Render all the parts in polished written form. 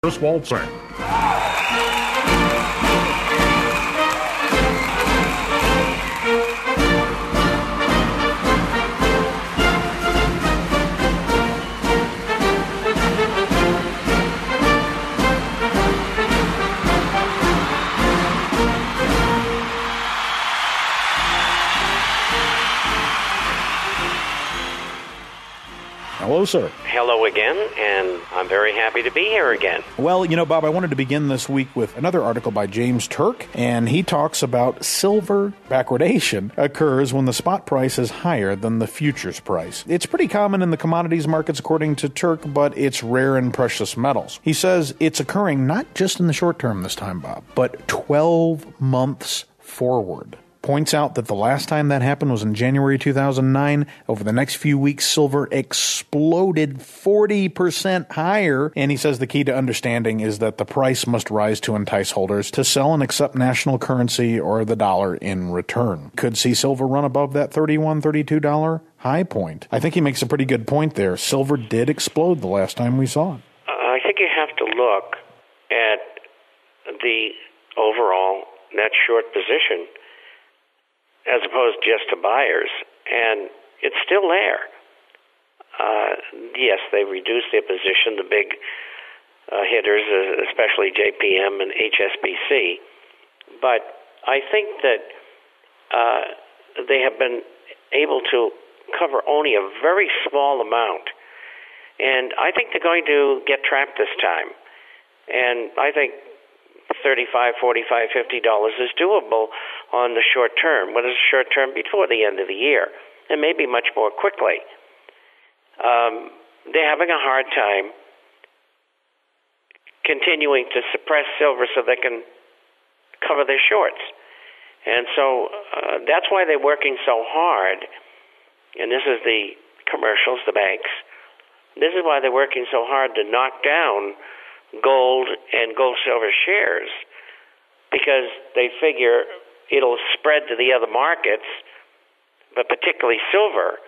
Chris Waltzing. Hello, sir. Hello again, and I'm very happy to be here again. Well, you know, Bob, I wanted to begin this week with another article by James Turk, and he talks about silver backwardation occurs when the spot price is higher than the futures price. It's pretty common in the commodities markets, according to Turk, but it's rare in precious metals. He says it's occurring not just in the short term this time, Bob, but 12 months forward. Points out that the last time that happened was in January 2009. Over the next few weeks, silver exploded 40% higher. And he says the key to understanding is that the price must rise to entice holders to sell and accept national currency or the dollar in return. Could see silver run above that $31, $32 high point. I think he makes a pretty good point there. Silver did explode the last time we saw it. I think you have to look at the overall net short position as opposed just to buyers, and it's still there. Yes, they reduced their position, the big hitters, especially JPM and HSBC, but I think that they have been able to cover only a very small amount, and I think they're going to get trapped this time, and I think $35, $45, $50 is doable on the short term. What is the short term? Before the end of the year, and maybe much more quickly. They're having a hard time continuing to suppress silver so they can cover their shorts. And so that's why they're working so hard, and this is the commercials, the banks. This is why they're working so hard to knock down gold and gold-silver shares, because they figure it'll spread to the other markets, but particularly silver,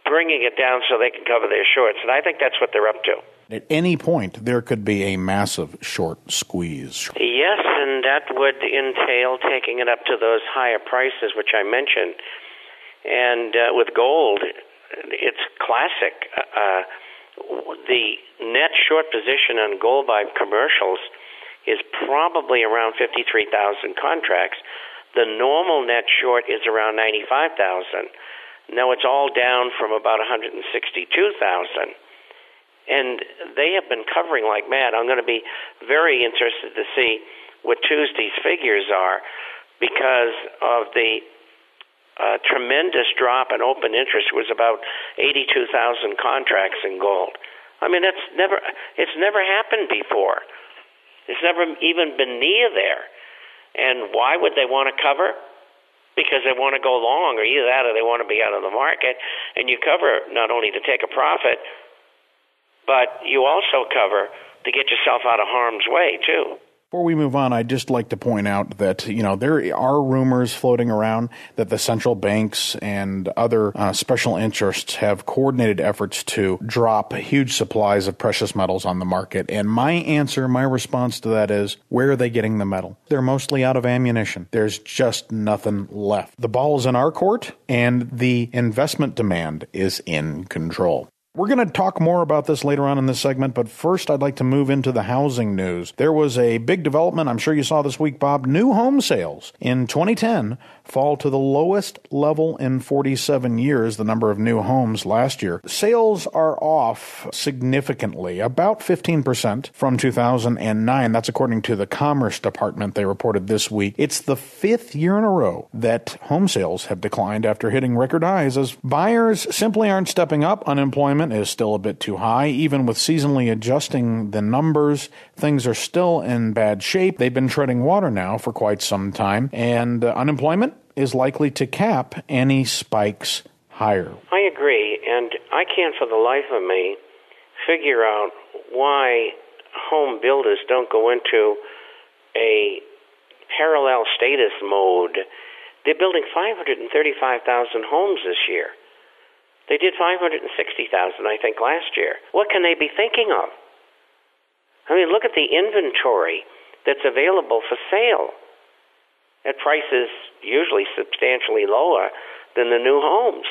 bringing it down so they can cover their shorts. And I think that's what they're up to. At any point, there could be a massive short squeeze. Yes, and that would entail taking it up to those higher prices, which I mentioned. And with gold, it's classic. The net short position on gold by commercials is probably around 53,000 contracts. The normal net short is around 95,000. Now it's all down from about 162,000. And they have been covering like mad. I'm going to be very interested to see what Tuesday's figures are, because of the tremendous drop in open interest. Was about 82,000 contracts in gold. I mean, it's never happened before. It's never even been near there. And why would they want to cover? Because they want to go long, or either that or they want to be out of the market. And you cover not only to take a profit, but you also cover to get yourself out of harm's way, too. Before we move on, I'd just like to point out that, there are rumors floating around that the central banks and other special interests have coordinated efforts to drop huge supplies of precious metals on the market. And my response to that is, where are they getting the metal? They're mostly out of ammunition. There's just nothing left. The ball is in our court, and the investment demand is in control. We're going to talk more about this later on in this segment, but first I'd like to move into the housing news. There was a big development, I'm sure you saw this week, Bob. New home sales in 2010 fall to the lowest level in 47 years, the number of new homes last year. Sales are off significantly, about 15% from 2009. That's according to the Commerce Department. They reported this week. It's the fifth year in a row that home sales have declined after hitting record highs, as buyers simply aren't stepping up. Unemployment is still a bit too high. Even with seasonally adjusting the numbers, things are still in bad shape. They've been treading water now for quite some time, and unemployment is likely to cap any spikes higher. I agree, and I can't for the life of me figure out why home builders don't go into a parallel status mode. They're building 535,000 homes this year. They did 560,000, I think, last year. What can they be thinking of? I mean, look at the inventory that's available for sale at prices usually substantially lower than the new homes.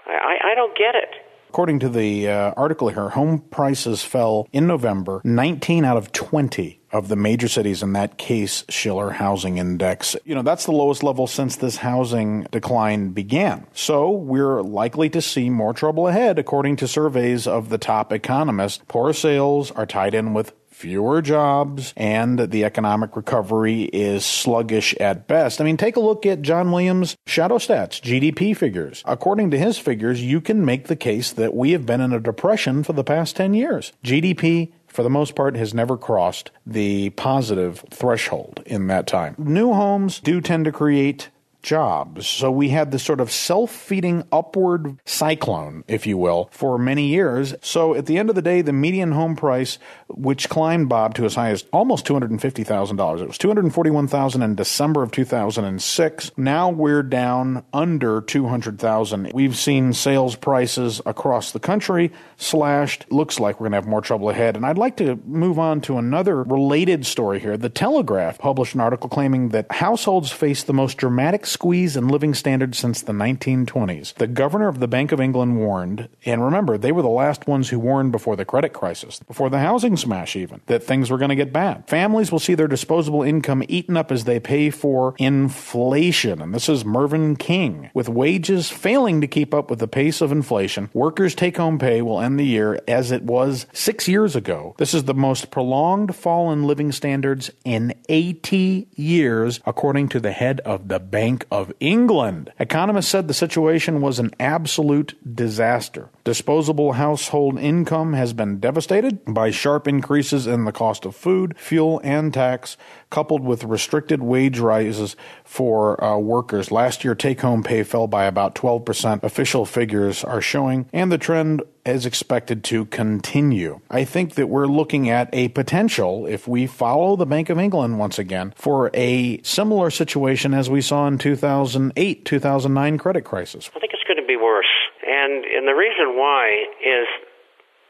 I don't get it. According to the article here, home prices fell in November 19 out of 20 of the major cities in that Case-Shiller housing index. That's the lowest level since this housing decline began. So we're likely to see more trouble ahead, according to surveys of the top economists. Poor sales are tied in with fewer jobs, and the economic recovery is sluggish at best. I mean, take a look at John Williams' shadow stats, GDP figures. According to his figures, you can make the case that we have been in a depression for the past 10 years. GDP, for the most part, has never crossed the positive threshold in that time. New homes do tend to create jobs. So we had this sort of self-feeding upward cyclone, if you will, for many years. So at the end of the day, the median home price, which climbed, Bob, to as high as almost $250,000. It was $241,000 in December of 2006. Now we're down under $200,000. We've seen sales prices across the country slashed. Looks like we're going to have more trouble ahead. And I'd like to move on to another related story here. The Telegraph published an article claiming that households face the most dramatic squeeze in living standards since the 1920s. The governor of the Bank of England warned, and remember, they were the last ones who warned before the credit crisis, before the housing smash even, that things were going to get bad. Families will see their disposable income eaten up as they pay for inflation. And this is Mervyn King. With wages failing to keep up with the pace of inflation, workers' take-home pay will end the year as it was 6 years ago. This is the most prolonged fall in living standards in 80 years, according to the head of the Bank of England. Economists said the situation was an absolute disaster. Disposable household income has been devastated by sharp increases in the cost of food, fuel, and tax, coupled with restricted wage rises for workers. Last year, take-home pay fell by about 12%, official figures are showing, and the trend is expected to continue. I think that we're looking at a potential, if we follow the Bank of England once again, for a similar situation as we saw in 2008-2009 credit crisis. I think it's going to be worse. And the reason why is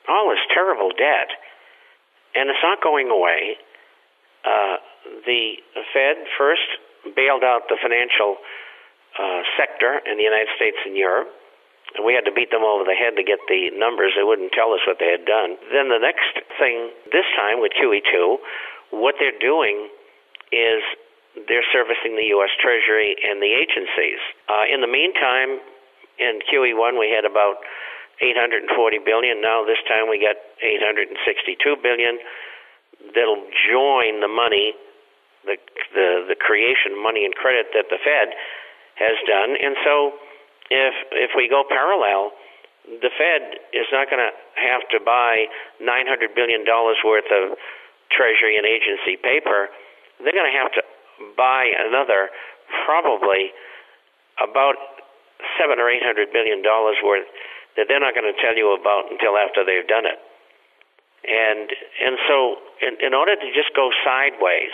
all this terrible debt, and it's not going away. The Fed first bailed out the financial sector in the United States and Europe. And we had to beat them over the head to get the numbers. They wouldn't tell us what they had done. Then the next thing, this time with QE2, what they're doing is they're servicing the U.S. Treasury and the agencies. In the meantime, in QE1, we had about $840 billion. Now this time we got $862 billion. That'll join the money, the creation money and credit that the Fed has done. And so if we go parallel, the Fed is not going to have to buy $900 billion worth of Treasury and agency paper. They're going to have to buy another probably about $700 or $800 billion worth that they're not going to tell you about until after they've done it. And so in order to just go sideways,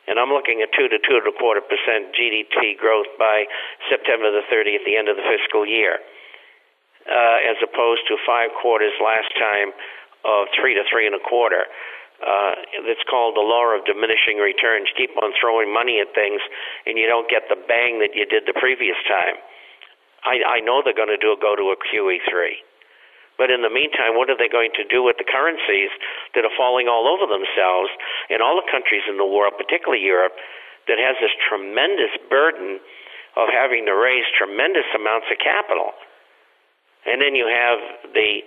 and I'm looking at 2 to 2.25% GDP growth by September the 30th, the end of the fiscal year, as opposed to 5 quarters last time of 3 to 3.25. It's called the law of diminishing returns. You keep on throwing money at things, and you don't get the bang that you did the previous time. I know they're going to go to a QE3. But in the meantime, what are they going to do with the currencies that are falling all over themselves in all the countries in the world, particularly Europe, that has this tremendous burden of having to raise tremendous amounts of capital? And then you have the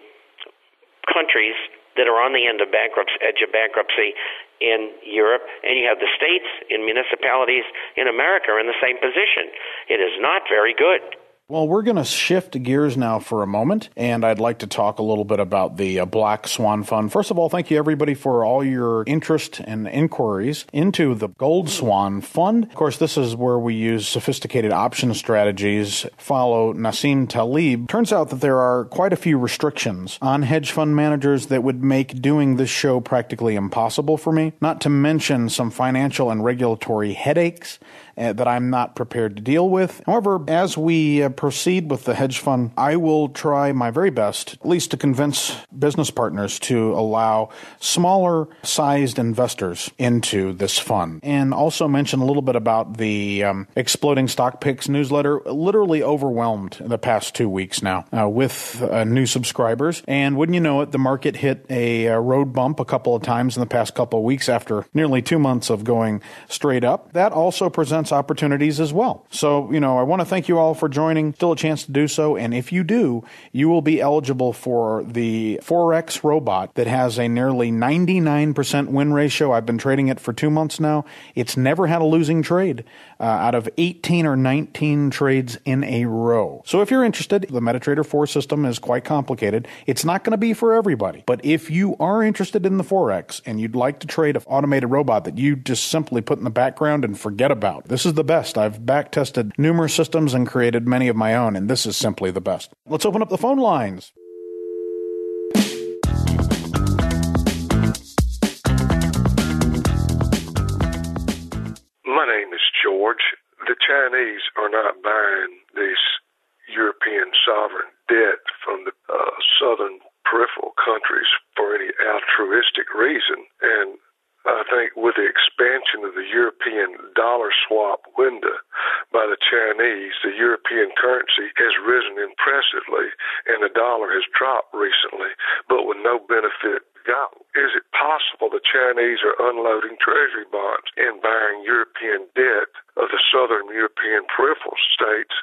countries that are on the edge of bankruptcy in Europe, and you have the states and municipalities in America in the same position. It is not very good. Well, we're going to shift gears now for a moment, and I'd like to talk a little bit about the Black Swan Fund. First of all, thank you, everybody, for all your interest and inquiries into the Gold Swan Fund. Of course, this is where we use sophisticated option strategies, follow Nassim Taleb. Turns out that there are quite a few restrictions on hedge fund managers that would make doing this show practically impossible for me, not to mention some financial and regulatory headaches that I'm not prepared to deal with. However, as we proceed with the hedge fund, I will try my very best, at least to convince business partners to allow smaller sized investors into this fund. And also mention a little bit about the Exploding Stock Picks newsletter, literally overwhelmed the past 2 weeks now with new subscribers. And wouldn't you know it, the market hit a road bump a couple of times in the past couple of weeks after nearly 2 months of going straight up. That also presents opportunities as well. So, I want to thank you all for joining. Still a chance to do so. And if you do, you will be eligible for the Forex robot that has a nearly 99% win ratio. I've been trading it for 2 months now. It's never had a losing trade out of 18 or 19 trades in a row. So if you're interested, the MetaTrader 4 system is quite complicated. It's not going to be for everybody. But if you are interested in the Forex and you'd like to trade an automated robot that you just simply put in the background and forget about, this is the best. I've back tested numerous systems and created many of my own, and this is simply the best. Let's open up the phone lines. My name is George. The Chinese are not buying this European sovereign debt from the southern peripheral countries for any altruistic reason. And I think with the expansion of the European dollar swap window by the Chinese, the European currency has risen impressively and the dollar has dropped recently, but with no benefit to go. Is it possible the Chinese are unloading treasury bonds and buying European debt of the southern European peripheral states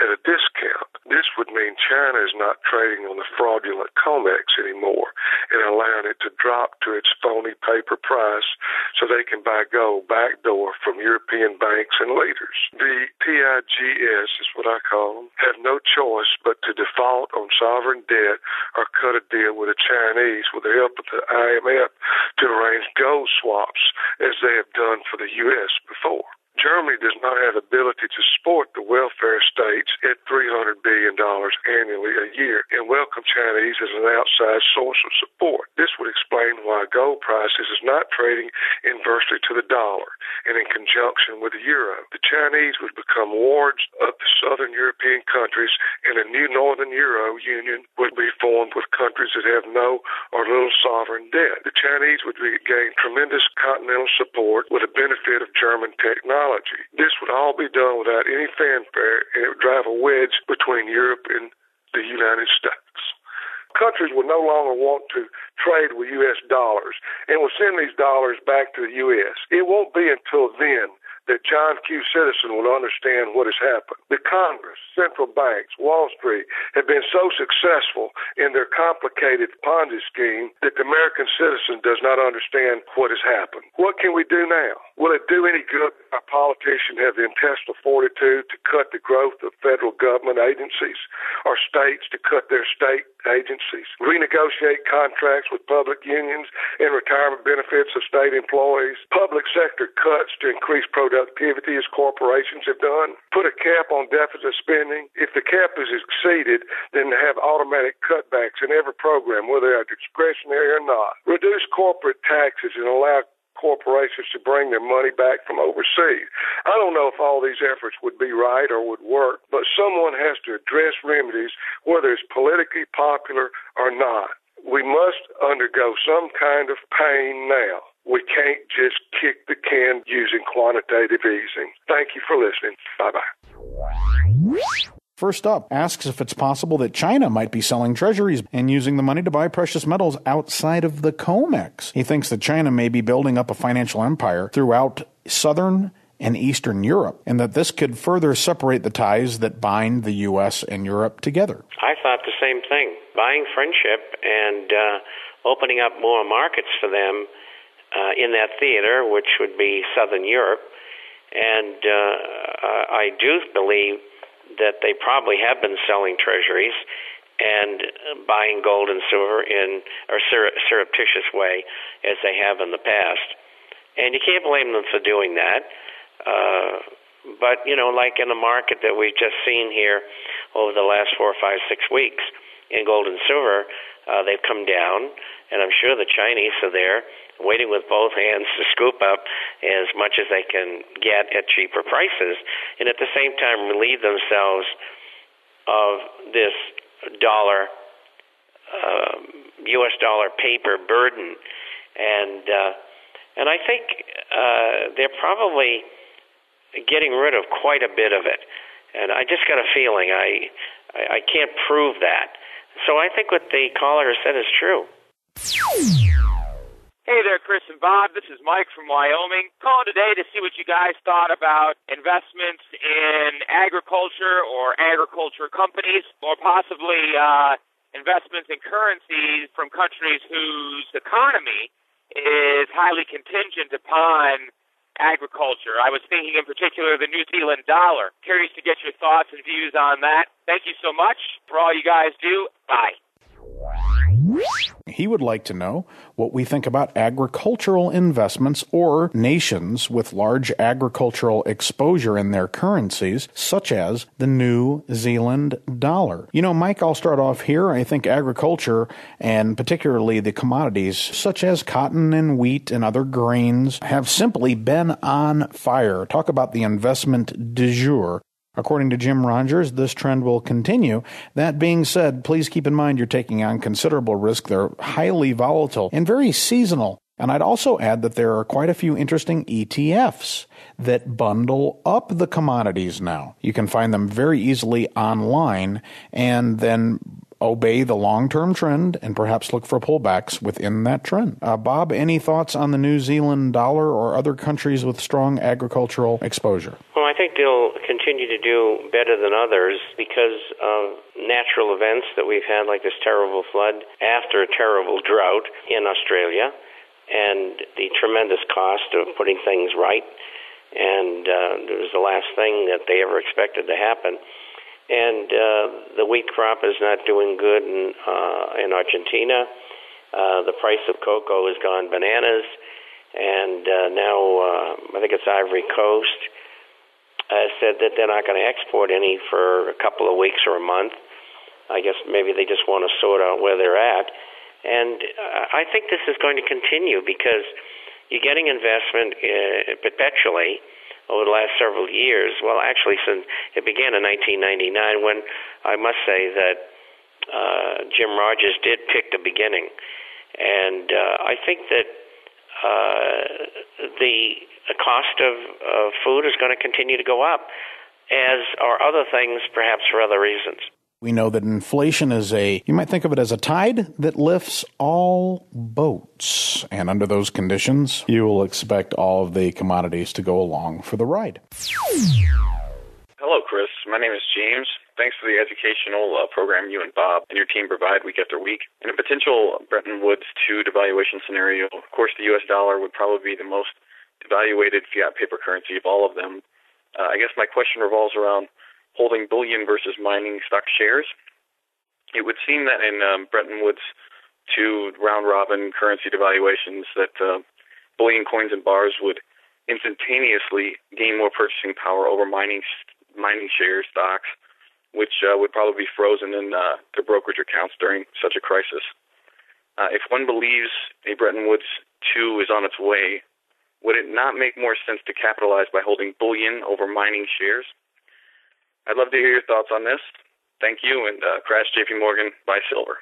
at a discount? This would mean China is not trading on the fraudulent COMEX anymore and allowing it to drop to its phony paper price so they can buy gold backdoor from European banks and leaders. The PIGS is what I call them, have no choice but to default on sovereign debt or cut a deal with the Chinese with the help of the IMF to arrange gold swaps as they have done for the U.S. before. Germany does not have the ability to support the welfare states at $300 billion annually a year and welcome Chinese as an outside source of support. This would explain why gold prices is not trading inversely to the dollar and in conjunction with the euro. The Chinese would become wards of the southern European countries and a new northern euro union would be formed with countries that have no or little sovereign debt. The Chinese would gain tremendous continental support with the benefit of German technology. This would all be done without any fanfare, and it would drive a wedge between Europe and the United States. Countries would no longer want to trade with U.S. dollars and will send these dollars back to the U.S. It won't be until then that John Q. Citizen will understand what has happened. The Congress, central banks, Wall Street have been so successful in their complicated Ponzi scheme that the American citizen does not understand what has happened. What can we do now? Will it do any good if our politicians have the intestinal fortitude to cut the growth of federal government agencies or states to cut their state agencies, renegotiate contracts with public unions and retirement benefits of state employees, public sector cuts to increase productivity as corporations have done, put a cap on deficit spending? If the cap is exceeded, then have automatic cutbacks in every program, whether they are discretionary or not. Reduce corporate taxes and allow corporations to bring their money back from overseas. I don't know if all these efforts would be right or would work, but someone has to address remedies, whether it's politically popular or not. We must undergo some kind of pain now. We can't just kick the can using quantitative easing. Thank you for listening. Bye-bye. First up, asks if it's possible that China might be selling treasuries and using the money to buy precious metals outside of the COMEX. He thinks that China may be building up a financial empire throughout southern and Eastern Europe, and that this could further separate the ties that bind the U.S. and Europe together. I thought the same thing. Buying friendship and opening up more markets for them in that theater, which would be Southern Europe. And I do believe that they probably have been selling treasuries and buying gold and silver in a surreptitious way as they have in the past. And you can't blame them for doing that. But, like in the market that we've just seen here over the last 4, 5, 6 weeks in gold and silver, they've come down, and I'm sure the Chinese are there waiting with both hands to scoop up as much as they can get at cheaper prices, and at the same time relieve themselves of this U.S. dollar paper burden. And I think they're probably getting rid of quite a bit of it. And I just got a feeling. I can't prove that. So I think what the caller said is true. Hey there, Chris and Bob. This is Mike from Wyoming. Calling today to see what you guys thought about investments in agriculture or agriculture companies, or possibly investments in currencies from countries whose economy is highly contingent upon agriculture. I was thinking in particular the New Zealand dollar. Curious to get your thoughts and views on that. Thank you so much for all you guys do. Bye. He would like to know what we think about agricultural investments or nations with large agricultural exposure in their currencies, such as the New Zealand dollar. You know, Mike, I'll start off here. I think agriculture, and particularly the commodities such as cotton and wheat and other grains, have simply been on fire. Talk about the investment du jour. According to Jim Rogers, this trend will continue. That being said, please keep in mind you're taking on considerable risk. They're highly volatile and very seasonal. And I'd also add that there are quite a few interesting ETFs that bundle up the commodities now. You can find them very easily online and then obey the long-term trend and perhaps look for pullbacks within that trend. Bob, any thoughts on the New Zealand dollar or other countries with strong agricultural exposure? Well, I think they'll continue to do better than others because of natural events that we've had, like this terrible flood after a terrible drought in Australia, and the tremendous cost of putting things right. And it was the last thing that they ever expected to happen. And the wheat crop is not doing good in Argentina. The price of cocoa has gone bananas. And now I think it's Ivory Coast said that they're not going to export any for a couple of weeks or a month. I guess maybe they just want to sort out where they're at. And I think this is going to continue because you're getting investment perpetually over the last several years. Well, actually, since it began in 1999, when I must say that Jim Rogers did pick the beginning. And I think that the cost of food is going to continue to go up, as are other things, perhaps for other reasons. We know that inflation is you might think of it as a tide that lifts all boats. And under those conditions, you will expect all of the commodities to go along for the ride. Hello, Chris. My name is James. Thanks for the educational program you and Bob and your team provide week after week. In a potential Bretton Woods II devaluation scenario, of course, the U.S. dollar would probably be the most devaluated fiat paper currency of all of them. I guess my question revolves around holding bullion versus mining stock shares. It would seem that in Bretton Woods II round-robin currency devaluations that bullion coins and bars would instantaneously gain more purchasing power over mining share stocks, which would probably be frozen in their brokerage accounts during such a crisis. If one believes a Bretton Woods II is on its way, would it not make more sense to capitalize by holding bullion over mining shares? I'd love to hear your thoughts on this. Thank you, and crash JP Morgan, buy silver.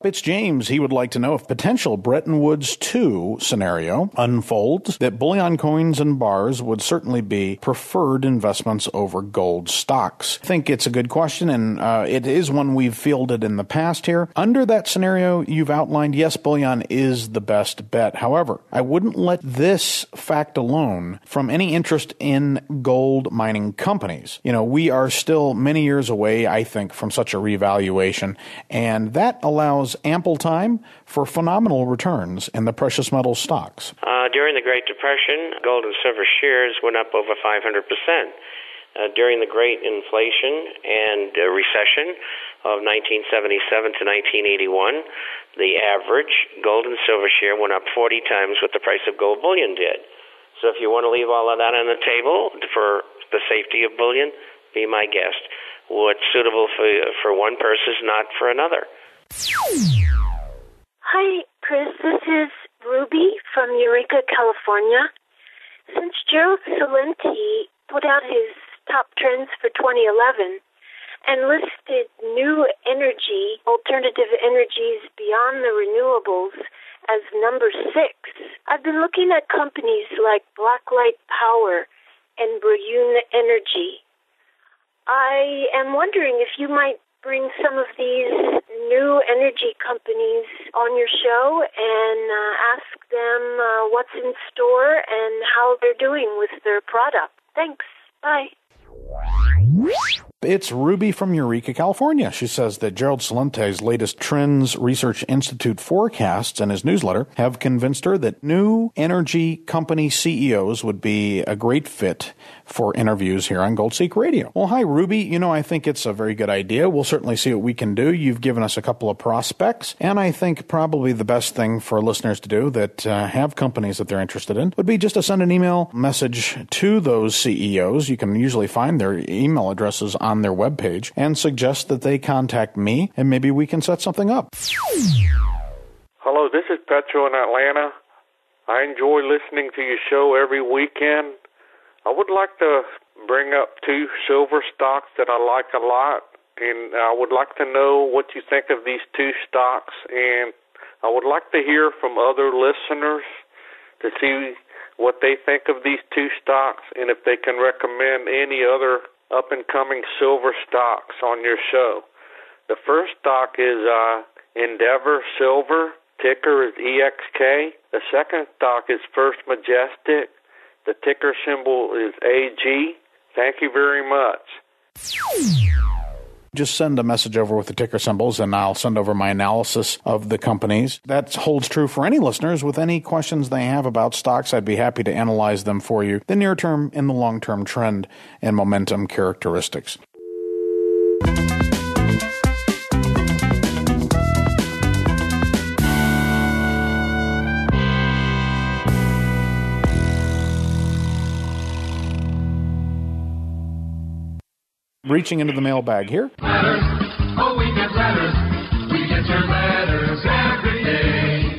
It's James. He would like to know if potential Bretton Woods II scenario unfolds, that bullion coins and bars would certainly be preferred investments over gold stocks. I think it's a good question, and it is one we've fielded in the past here. Under that scenario you've outlined, yes, bullion is the best bet. However, I wouldn't let this fact alone from any interest in gold mining companies. You know, we are still many years away, I think, from such a revaluation, and that allows ample time for phenomenal returns in the precious metal stocks. During the Great Depression, gold and silver shares went up over 500%. During the Great Inflation and recession of 1977 to 1981, the average gold and silver share went up 40 times what the price of gold bullion did. So if you want to leave all of that on the table for the safety of bullion, be my guest. What's suitable for one person is not for another. Hi, Chris. This is Ruby from Eureka, California. Since Gerald Celente put out his top trends for 2011 and listed new energy, alternative energies beyond the renewables as number 6, I've been looking at companies like Blacklight Power and Brouillon Energy. I am wondering if you might bring some of these new energy companies on your show and ask them what's in store and how they're doing with their product. Thanks. Bye. It's Ruby from Eureka, California. She says that Gerald Celente's latest Trends Research Institute forecasts in his newsletter have convinced her that new energy company CEOs would be a great fit for interviews here on Goldseek Radio. Well, hi, Ruby. I think it's a very good idea. We'll certainly see what we can do. You've given us a couple of prospects, and I think probably the best thing for listeners to do that have companies that they're interested in would be just to send an email message to those CEOs. You can usually find their email addresses on their webpage and suggest that they contact me, and maybe we can set something up. Hello, this is Petro in Atlanta. I enjoy listening to your show every weekend. I would like to bring up 2 silver stocks that I like a lot, and I would like to know what you think of these 2 stocks, and I would like to hear from other listeners to see what they think of these 2 stocks and if they can recommend any other up-and-coming silver stocks on your show. The first stock is Endeavor Silver. Ticker is EXK. The second stock is First Majestic. The ticker symbol is AG. Thank you very much. Just send a message over with the ticker symbols, and I'll send over my analysis of the companies. That holds true for any listeners with any questions they have about stocks. I'd be happy to analyze them for you, the near-term and the long-term trend and momentum characteristics. Reaching into the mailbag here. Letters. Oh, we get letters. We get your letters every day.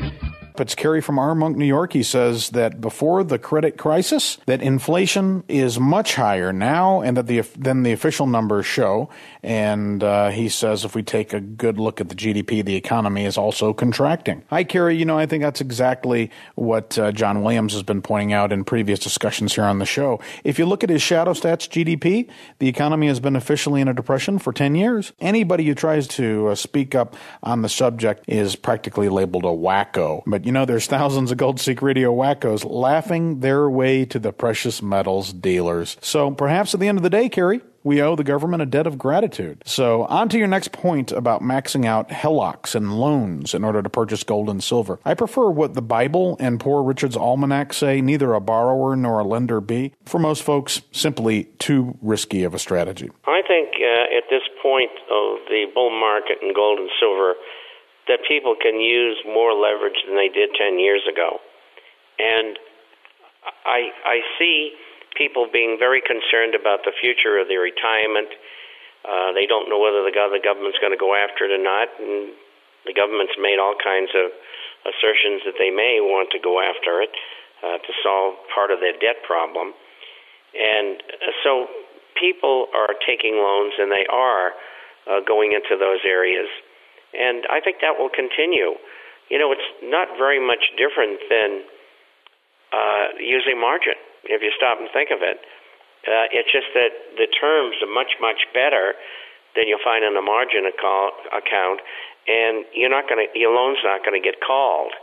It's Kerry from Armonk, New York. He says that before the credit crisis, that inflation is much higher now and that than the official numbers show. And he says if we take a good look at the GDP, the economy is also contracting. Hi, Kerry. I think that's exactly what John Williams has been pointing out in previous discussions here on the show. If you look at his shadow stats GDP, the economy has been officially in a depression for 10 years. Anybody who tries to speak up on the subject is practically labeled a wacko. But there's thousands of Goldseek Radio wackos laughing their way to the precious metals dealers. So perhaps at the end of the day, Kerry, we owe the government a debt of gratitude. So on to your next point about maxing out HELOCs and loans in order to purchase gold and silver. I prefer what the Bible and Poor Richard's Almanac say, neither a borrower nor a lender be. For most folks, simply too risky of a strategy. I think at this point of the bull market in gold and silver, that people can use more leverage than they did 10 years ago. And I see people being very concerned about the future of their retirement. They don't know whether the government's going to go after it or not. And the government's made all kinds of assertions that they may want to go after it to solve part of their debt problem. And so people are taking loans, and they are going into those areas. And I think that will continue. It's not very much different than using margin, if you stop and think of it. It's just that the terms are much, much better than you'll find in a margin account, and your loan's not going to get called,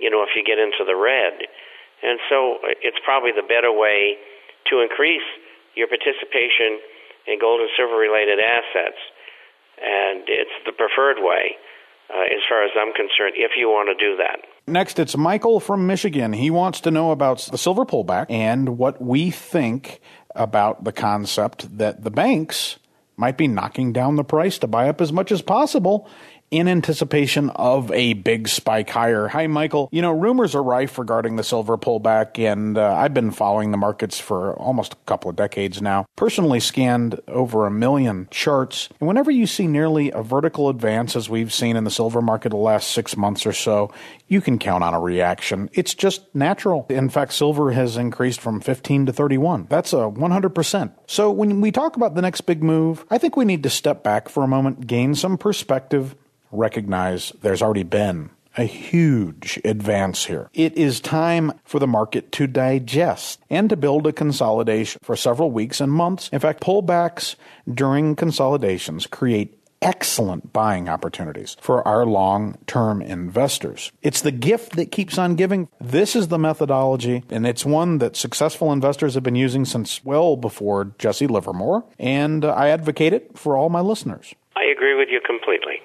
if you get into the red. And so it's probably the better way to increase your participation in gold and silver-related assets. And it's the preferred way, as far as I'm concerned, if you want to do that. Next, it's Michael from Michigan. He wants to know about the silver pullback and what we think about the concept that the banks might be knocking down the price to buy up as much as possible in anticipation of a big spike higher. Hi, Michael. You know, rumors are rife regarding the silver pullback, and I've been following the markets for almost a couple of decades now. Personally scanned over 1 million charts, and whenever you see nearly a vertical advance as we've seen in the silver market the last 6 months or so, you can count on a reaction. It's just natural. In fact, silver has increased from 15 to 31. That's a 100%. So when we talk about the next big move, I think we need to step back for a moment, gain some perspective, recognize there's already been a huge advance here. It is time for the market to digest and to build a consolidation for several weeks and months. In fact, pullbacks during consolidations create excellent buying opportunities for our long-term investors. It's the gift that keeps on giving. This is the methodology, and it's one that successful investors have been using since well before Jesse Livermore, and I advocate it for all my listeners. I agree with you completely.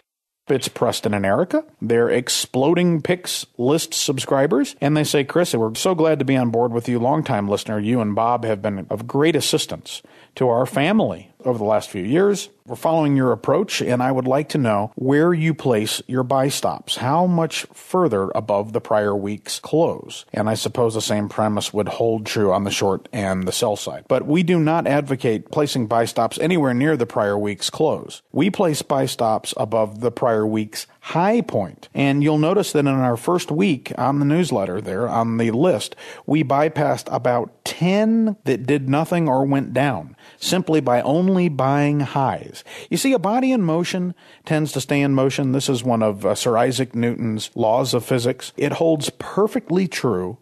It's Preston and Erica. They're Exploding Picks list subscribers. And they say, Chris, we're so glad to be on board with you. Longtime listener, you and Bob have been of great assistance to our family over the last few years. We're following your approach, and I would like to know where you place your buy stops. How much further above the prior week's close? And I suppose the same premise would hold true on the short and the sell side. But we do not advocate placing buy stops anywhere near the prior week's close. We place buy stops above the prior week's high point. And you'll notice that in our first week on the newsletter there, on the list, we bypassed about 10 that did nothing or went down, simply by only buying highs. You see, a body in motion tends to stay in motion. This is one of Sir Isaac Newton's laws of physics. It holds perfectly true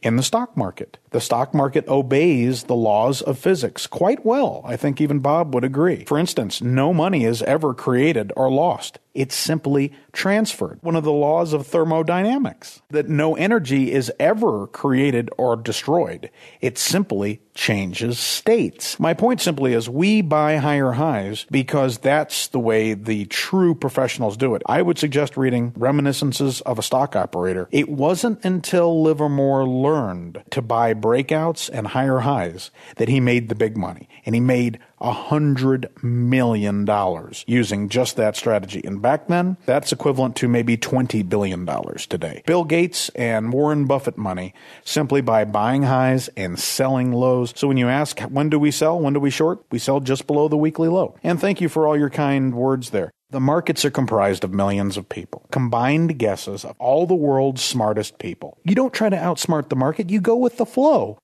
in the stock market. The stock market obeys the laws of physics quite well. I think even Bob would agree. For instance, no money is ever created or lost. It's simply transferred. One of the laws of thermodynamics, that no energy is ever created or destroyed. It simply changes states. My point simply is we buy higher highs because that's the way the true professionals do it. I would suggest reading Reminiscences of a Stock Operator. It wasn't until Livermore learned to buy breakouts and higher highs that he made the big money. And he made $100 million using just that strategy. And back then, that's equivalent to maybe $20 billion today. Bill Gates and Warren Buffett money simply by buying highs and selling lows. So when you ask, when do we sell? When do we short? We sell just below the weekly low. And thank you for all your kind words there. The markets are comprised of millions of people, combined guesses of all the world's smartest people. You don't try to outsmart the market, you go with the flow.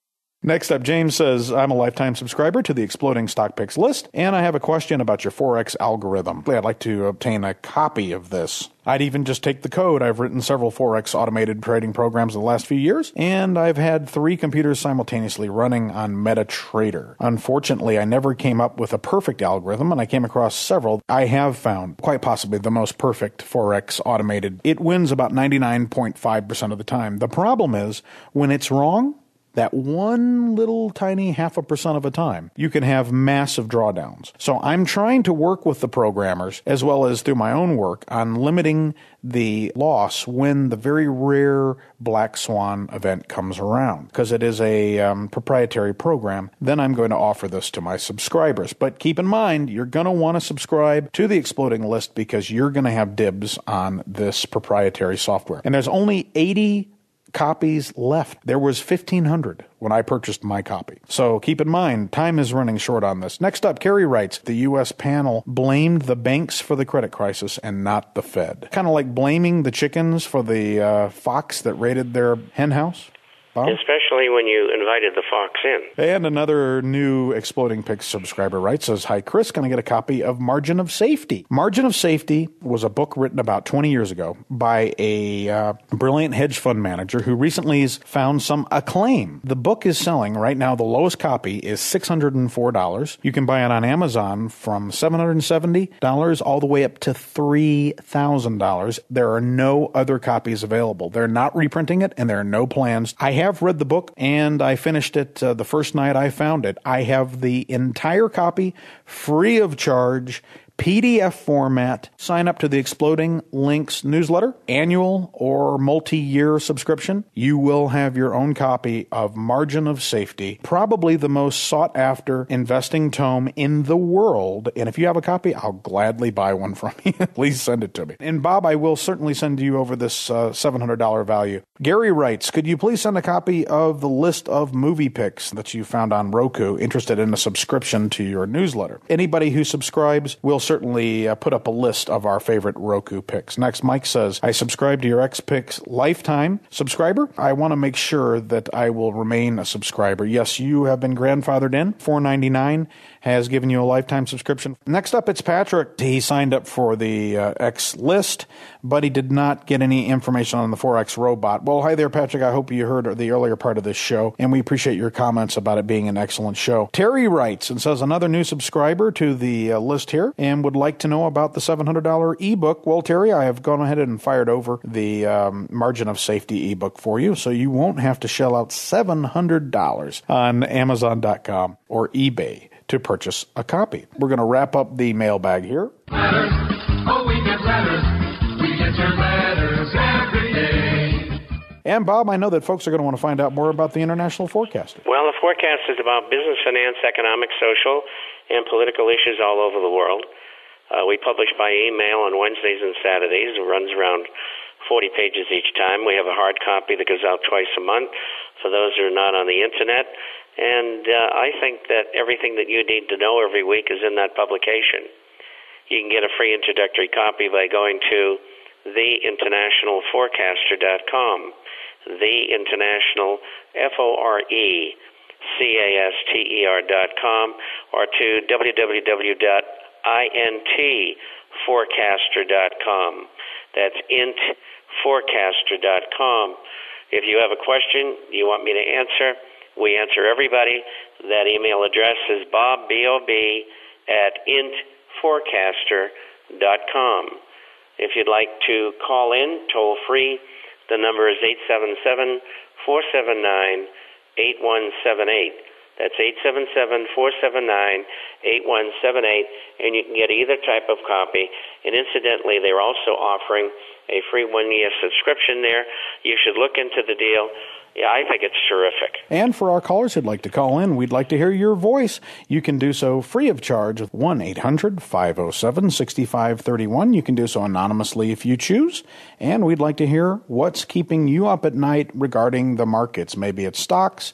Next up, James says, I'm a lifetime subscriber to the Exploding Stock Picks list, and I have a question about your Forex algorithm. I'd like to obtain a copy of this. I'd even just take the code. I've written several Forex automated trading programs in the last few years, and I've had 3 computers simultaneously running on MetaTrader. Unfortunately, I never came up with a perfect algorithm, and I came across several. I have found quite possibly the most perfect Forex automated. It wins about 99.5% of the time. The problem is, when it's wrong, that one little tiny 0.5% of a time, you can have massive drawdowns. So I'm trying to work with the programmers, as well as through my own work, on limiting the loss when the very rare black swan event comes around. Because it is a proprietary program, then I'm going to offer this to my subscribers. But keep in mind, you're going to want to subscribe to the Exploding list because you're going to have dibs on this proprietary software. And there's only 80 copies left. There was 1,500 when I purchased my copy. So keep in mind, time is running short on this. Next up, Kerry writes, the U.S. panel blamed the banks for the credit crisis and not the Fed. Kind of like blaming the chickens for the fox that raided their hen house. Bob? Especially when you invited the fox in. And another new Exploding Picks subscriber writes, says, hi, Chris, can I get a copy of Margin of Safety? Margin of Safety was a book written about 20 years ago by a brilliant hedge fund manager who recently has found some acclaim. The book is selling right now. The lowest copy is $604. You can buy it on Amazon from $770 all the way up to $3,000. There are no other copies available. They're not reprinting it, and there are no plans. I have read the book, and I finished it the first night I found it. I have the entire copy free of charge, PDF format. Sign up to the Exploding Links newsletter, annual or multi-year subscription. You will have your own copy of Margin of Safety, probably the most sought-after investing tome in the world. And if you have a copy, I'll gladly buy one from you. Please send it to me. And Bob, I will certainly send you over this $700 value. Gary writes, could you please send a copy of the list of movie picks that you found on Roku, interested in a subscription to your newsletter? Anybody who subscribes will certainly put up a list of our favorite Roku picks. Next, Mike says, I subscribe to your X-Picks lifetime subscriber. I want to make sure that I will remain a subscriber. Yes, you have been grandfathered in. $4.99 has given you a lifetime subscription. Next up, it's Patrick. He signed up for the X list, but he did not get any information on the 4X robot. Well, hi there, Patrick. I hope you heard the earlier part of this show, and we appreciate your comments about it being an excellent show. Terry writes and says, another new subscriber to the list here and would like to know about the $700 ebook. Well, Terry, I have gone ahead and fired over the Margin of Safety ebook for you, so you won't have to shell out $700 on Amazon.com or eBay to purchase a copy. We're going to wrap up the mailbag here. Letters. Oh, we get letters. We get your letters every day. And Bob, I know that folks are going to want to find out more about the International Forecaster. Well, the forecast is about business, finance, economic, social, and political issues all over the world. We publish by email on Wednesdays and Saturdays. It runs around 40 pages each time. We have a hard copy that goes out twice a month for those who are not on the Internet. And I think that everything that you need to know every week is in that publication. You can get a free introductory copy by going to theinternationalforecaster.com, theinternational.forecaster.com, or to www.intforecaster.com. That's intforecaster.com. If you have a question you want me to answer, we answer everybody. That email address is Bob, B-O-B, at intforecaster.com. If you'd like to call in toll free, the number is 877-479-8178. That's 877-479-8178, and you can get either type of copy. And incidentally, they're also offering a free 1-year subscription there. You should look into the deal. Yeah, I think it's terrific. And for our callers who'd like to call in, we'd like to hear your voice. You can do so free of charge with 1-800-507-6531. You can do so anonymously if you choose. And we'd like to hear what's keeping you up at night regarding the markets. Maybe it's stocks,